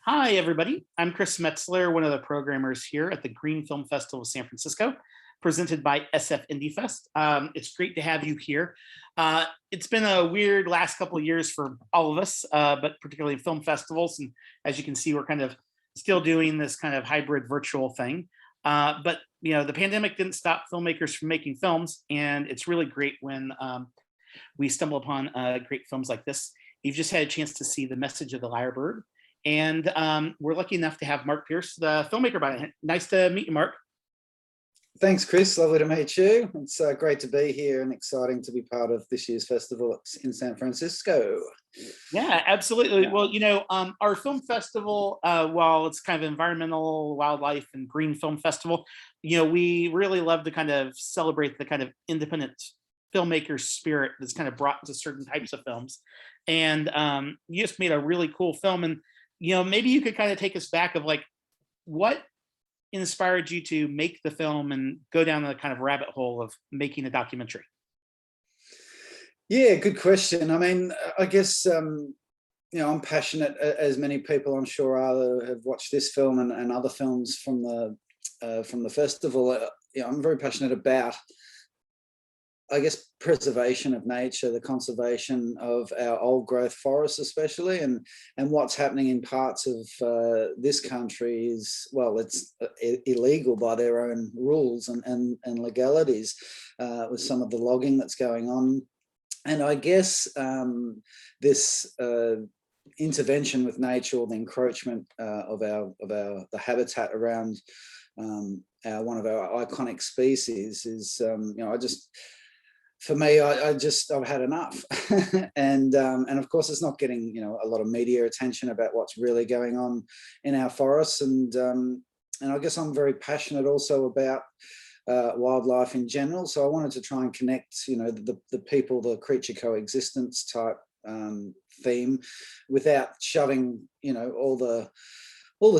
Hi, everybody. I'm Chris Metzler, one of the programmers here at the Green Film Festival of San Francisco, presented by SF Indie Fest. It's great to have you here. It's been a weird last couple of years for all of us, but particularly film festivals. And as you can see, we're kind of still doing this kind of hybrid virtual thing. But the pandemic didn't stop filmmakers from making films, and it's really great when we stumble upon great films like this. You've just had a chance to see The Message of the Lyrebird. And we're lucky enough to have Mark Pierce, the filmmaker, by it. Nice to meet you, Mark. Thanks, Chris. Lovely to meet you. It's great to be here and exciting to be part of this year's festival in San Francisco. Yeah, absolutely. Well, our film festival, while it's kind of environmental, wildlife, and green film festival, we really love to kind of celebrate the kind of independent filmmaker spirit that's kind of brought to certain types of films. And you just made a really cool film. And maybe you could kind of take us back of like what inspired you to make the film and go down the kind of rabbit hole of making a documentary. Yeah, good question. I mean, I guess I'm passionate, as many people I'm sure are that have watched this film and other films from the festival. I'm very passionate about, I guess, preservation of nature, the conservation of our old growth forests especially, and what's happening in parts of this country is, well, it's illegal by their own rules and legalities, with some of the logging that's going on. And I guess this intervention with nature, or the encroachment of the habitat around one of our iconic species is, for me, I've had enough, and of course, it's not getting a lot of media attention about what's really going on in our forests, and I guess I'm very passionate also about wildlife in general. So I wanted to try and connect, the people, the creature coexistence type theme, without shoving, all the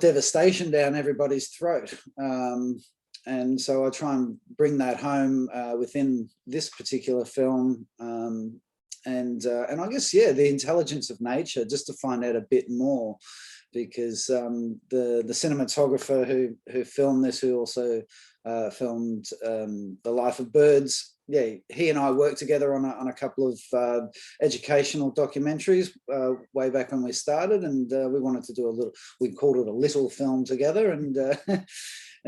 devastation down everybody's throat. And so I try and bring that home within this particular film, and I guess, the intelligence of nature, just to find out a bit more, because the cinematographer who filmed this, who also filmed The Life of Birds, he and I worked together on a couple of educational documentaries way back when we started, and we wanted to do we called it a little film together, and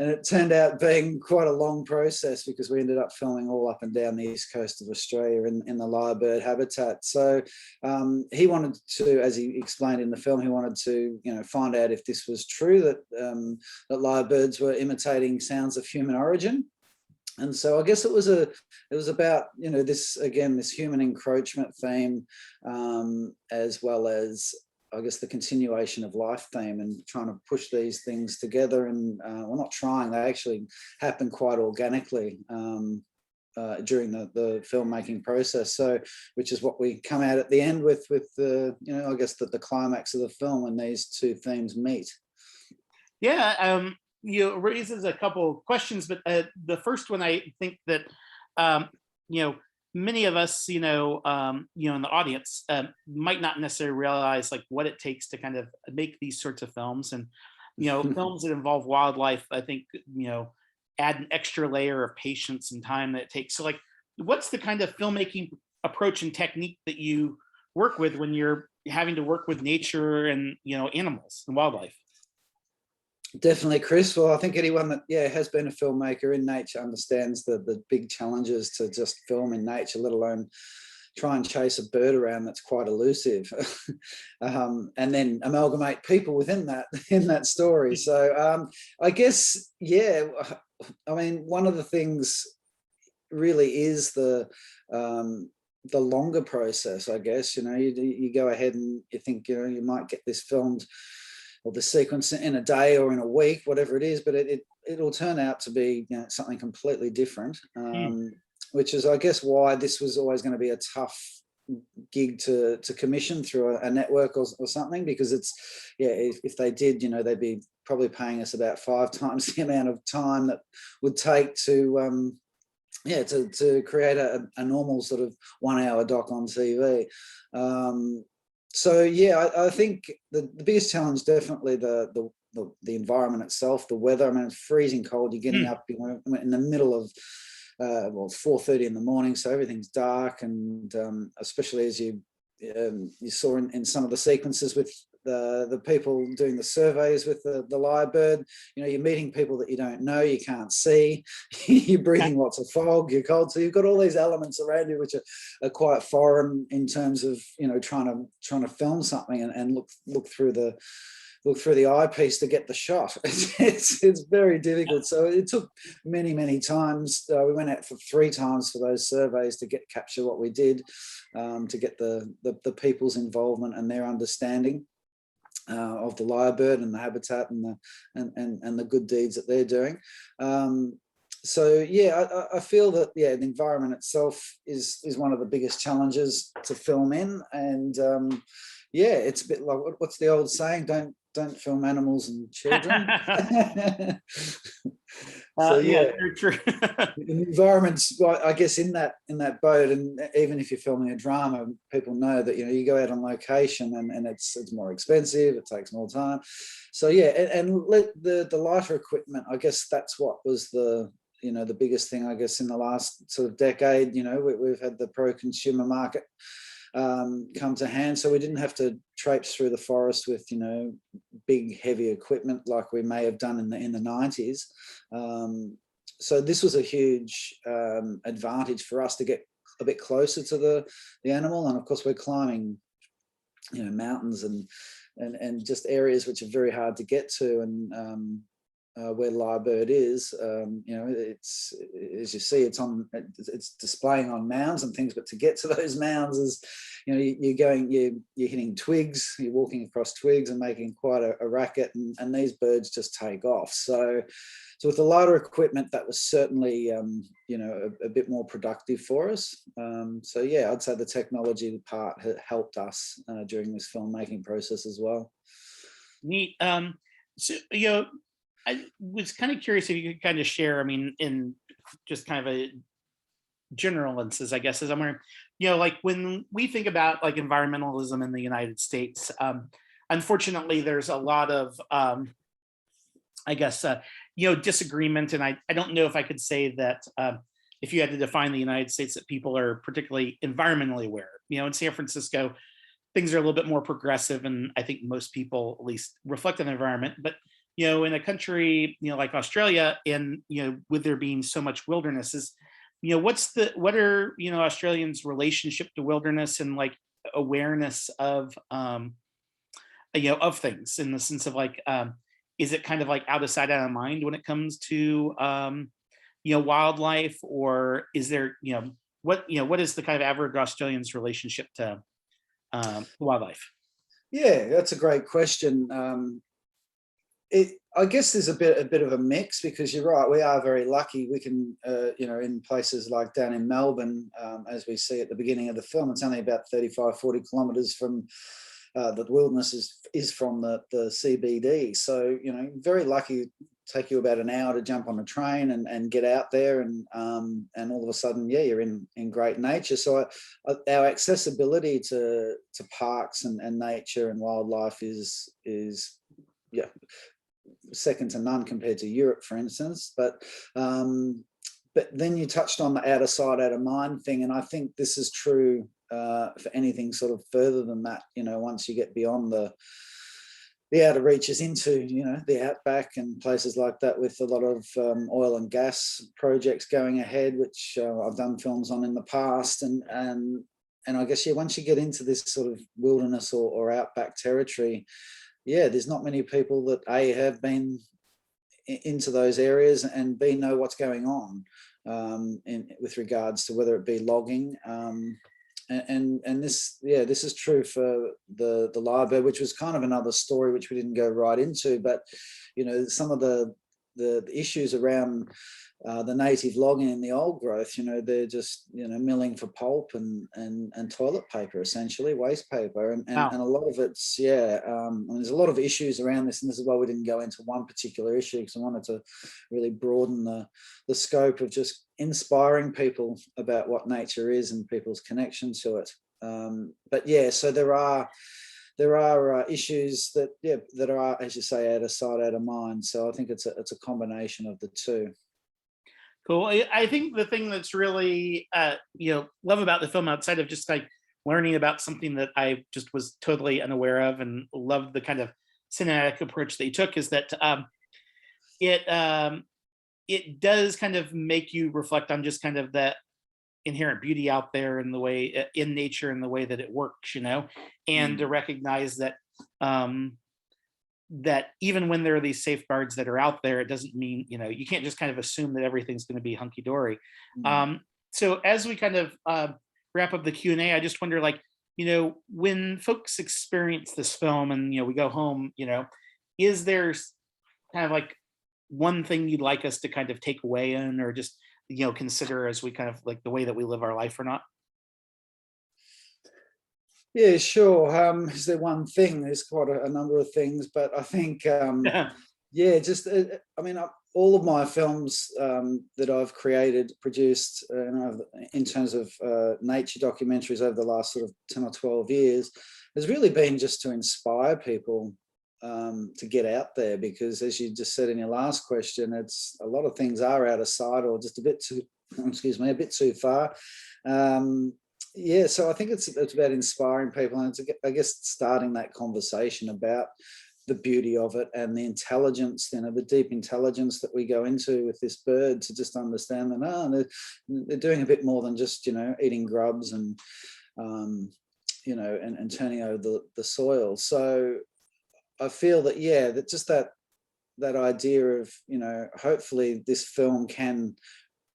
and it turned out being quite a long process, because we ended up filming all up and down the east coast of Australia in the lyrebird habitat. So he wanted to, as he explained in the film, he wanted to find out if this was true, that lyrebirds were imitating sounds of human origin. And so I guess it was about this human encroachment theme, as well as, I guess, the continuation of life theme, and trying to push these things together. And not trying, they actually happen quite organically during the filmmaking process. So, which is what we come out at the end with the I guess the climax of the film, when these two themes meet. Yeah, it raises a couple of questions, but the first one, I think that many of us, in the audience, might not necessarily realize like what it takes to kind of make these sorts of films. And films that involve wildlife, I think add an extra layer of patience and time that it takes. So, like, what's the kind of filmmaking approach and technique that you work with when you're having to work with nature and animals and wildlife? Definitely, Chris. Well, I think anyone that has been a filmmaker in nature understands the big challenges to just film in nature, let alone try and chase a bird around that's quite elusive, and then amalgamate people within that story. So I guess, I mean, one of the things really is the longer process, I guess. You go ahead and you think you might get this filmed, or the sequence, in a day or in a week, whatever it is, but it'll turn out to be something completely different, which is, I guess, why this was always going to be a tough gig to commission through a network or something, because it's if they did, they'd be probably paying us about 5 times the amount of time that would take to create a normal sort of 1 hour doc on TV. So yeah, I think the biggest challenge definitely the environment itself, the weather. I mean, it's freezing cold. You're getting Hmm. up, in the middle of 4:30 in the morning, so everything's dark, and especially as you saw in some of the sequences with the people doing the surveys with the Lyrebird, you're meeting people that you don't know, you can't see, you're breathing lots of fog, you're cold, so you've got all these elements around you which are quite foreign in terms of trying to film something and look through the eyepiece to get the shot. It's very difficult. So it took many times. We went out for 3 times for those surveys to capture what we did, to get the people's involvement and their understanding of the lyrebird and the habitat and the good deeds that they're doing. So yeah, I feel that the environment itself is one of the biggest challenges to film in, and yeah, it's a bit like what's the old saying? Don't film animals and children. So Yeah, yeah, very true. the environment's, I guess, in that boat, and even if you're filming a drama, people know that you go out on location and it's more expensive, it takes more time. So yeah, and the lighter equipment, I guess that's what was the biggest thing, I guess, in the last sort of decade. We've had the pro-consumer market come to hand, so we didn't have to traipse through the forest with big heavy equipment like we may have done in the 90s. So this was a huge advantage for us to get a bit closer to the animal, and of course we're climbing mountains and just areas which are very hard to get to, and where Lyrebird is, it's, as you see, it's displaying on mounds and things, but to get to those mounds is, you're hitting twigs, you're walking across twigs and making quite a racket, and these birds just take off. So with the lighter equipment, that was certainly, a bit more productive for us. So yeah, I'd say the technology part helped us during this filmmaking process as well. Neat. So I was kind of curious if you could kind of share, I mean, in just kind of a general instance, I guess, as I'm wondering, like when we think about like environmentalism in the United States, unfortunately, there's a lot of, I guess, disagreement. And I don't know if I could say that if you had to define the United States, that people are particularly environmentally aware. In San Francisco, things are a little bit more progressive, and I think most people at least reflect on the environment. But in a country like Australia, and with there being so much wilderness, is what are Australians' relationship to wilderness and like awareness of of things, in the sense of like is it kind of like out of sight, out of mind when it comes to wildlife, or is there what is the kind of average Australian's relationship to wildlife? Yeah, that's a great question. I guess there's a bit of a mix, because you're right, we are very lucky. We can, in places like down in Melbourne, as we see at the beginning of the film, it's only about 35, 40 kilometres from the wilderness is from the CBD. So, very lucky. Take you about an hour to jump on a train and get out there, and all of a sudden, yeah, you're in great nature. So our accessibility to parks and nature and wildlife is yeah, second to none compared to Europe, for instance. But then you touched on the out of sight, out of mind thing, and I think this is true for anything sort of further than that. Once you get beyond the outer reaches into the outback and places like that, with a lot of oil and gas projects going ahead, which I've done films on in the past, and I guess, yeah, once you get into this sort of wilderness or outback territory, yeah, there's not many people that have been into those areas and know what's going on with regards to whether it be logging. And this is true for the Lyrebird, which was kind of another story which we didn't go right into, but some of the issues around the native logging and the old growth, they're just milling for pulp and toilet paper, essentially waste paper, and Wow. a lot of it's and there's a lot of issues around this, and this is why we didn't go into one particular issue, because I wanted to really broaden the scope of just inspiring people about what nature is and people's connection to it. But yeah, so there are there are issues that, that are, as you say, out of sight, out of mind. So I think it's a combination of the two. Cool. I think the thing that's really, love about the film, outside of just like learning about something that I just was totally unaware of, and loved the kind of cinematic approach that you took, is that it does kind of make you reflect on just kind of the inherent beauty out there, in the way, in nature, and the way that it works, and to recognize that that even when there are these safeguards that are out there, it doesn't mean, you can't just kind of assume that everything's going to be hunky-dory. So as we kind of wrap up the Q&A, I just wonder, like, when folks experience this film and, we go home, is there kind of like one thing you'd like us to kind of take away in, or just, consider as we kind of like the way that we live our life or not? Yeah, sure. Is there one thing? There's quite a number of things, but I think, yeah, just, I mean, all of my films that I've created, produced, in terms of nature documentaries over the last sort of 10 or 12 years, has really been just to inspire people to get out there, because as you just said in your last question, it's a lot of things are out of sight, or just a bit too, excuse me, a bit too far. Yeah, so I think it's about inspiring people, and it's, I guess, starting that conversation about the beauty of it, and the intelligence, the deep intelligence that we go into with this bird, to just understand that they're doing a bit more than just eating grubs and and turning over the soil. So I feel that, yeah, that just that idea of, hopefully this film can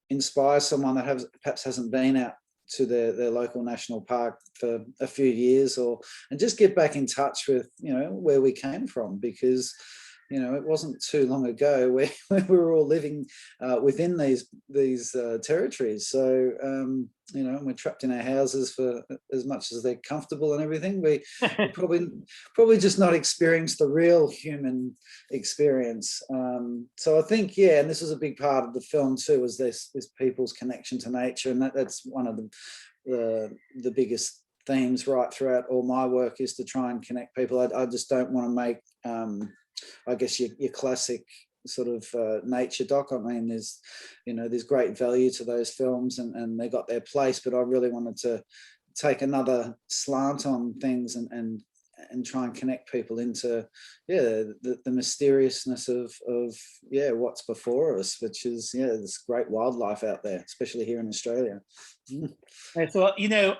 inspire someone that perhaps hasn't been out to their local national park for a few years, and just get back in touch with where we came from, because it wasn't too long ago where we were all living within these territories. So we're trapped in our houses for as much as they're comfortable and everything. We probably just not experienced the real human experience. So I think, yeah, and this was a big part of the film too, was this people's connection to nature, and that's one of the biggest themes right throughout all my work, is to try and connect people. I just don't want to make I guess your classic sort of nature doc. I mean, there's great value to those films, and they got their place, but I really wanted to take another slant on things, and try and connect people into the mysteriousness of what's before us, which is this great wildlife out there, especially here in Australia. Right, so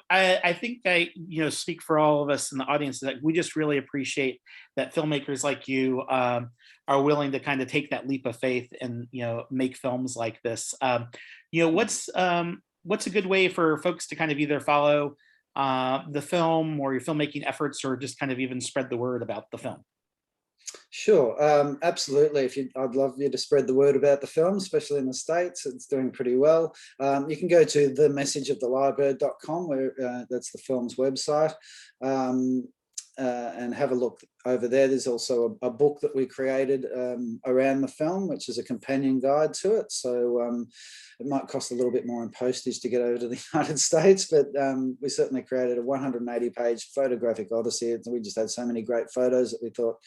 I think I speak for all of us in the audience, that we just really appreciate that filmmakers like you are willing to kind of take that leap of faith and make films like this. What's a good way for folks to kind of either follow the film or your filmmaking efforts, or just kind of even spread the word about the film? Sure, absolutely. I'd love you to spread the word about the film, especially in the States. It's doing pretty well. You can go to themessageofthelyrebird.com, where that's the film's website, and have a look over there. There's also a book that we created around the film, which is a companion guide to it. So it might cost a little bit more in postage to get over to the United States, but we certainly created a 180-page photographic odyssey. We just had so many great photos that we thought,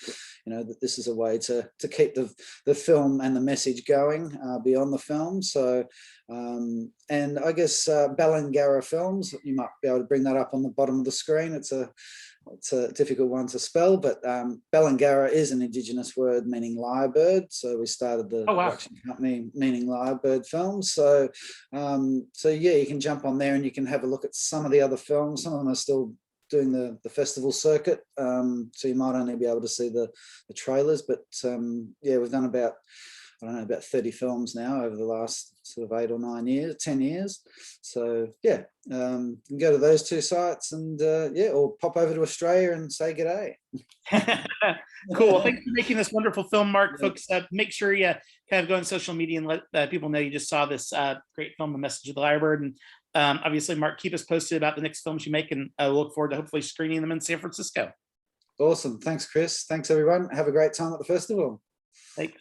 that this is a way to keep the film and the message going beyond the film. So, and I guess Balangara Films, you might be able to bring that up on the bottom of the screen. It's a difficult one to spell, but Balangara is an Indigenous word meaning lyrebird. So we started the production company meaning Lyrebird Films. So, yeah, you can jump on there and you can have a look at some of the other films. Some of them are still doing the festival circuit, so you might only be able to see the trailers. But yeah, we've done about 30 films now over the last sort of 10 years. So yeah, you can go to those two sites and or pop over to Australia and say g'day. Cool. Well, thanks for making this wonderful film, Mark. Yeah. Folks, make sure you kind of go on social media and let people know you just saw this great film, The Message of the Lyrebird. And obviously, Mark, keep us posted about the next films you make, and I look forward to hopefully screening them in San Francisco. Awesome. Thanks, Chris. Thanks, everyone. Have a great time at the festival. Thanks.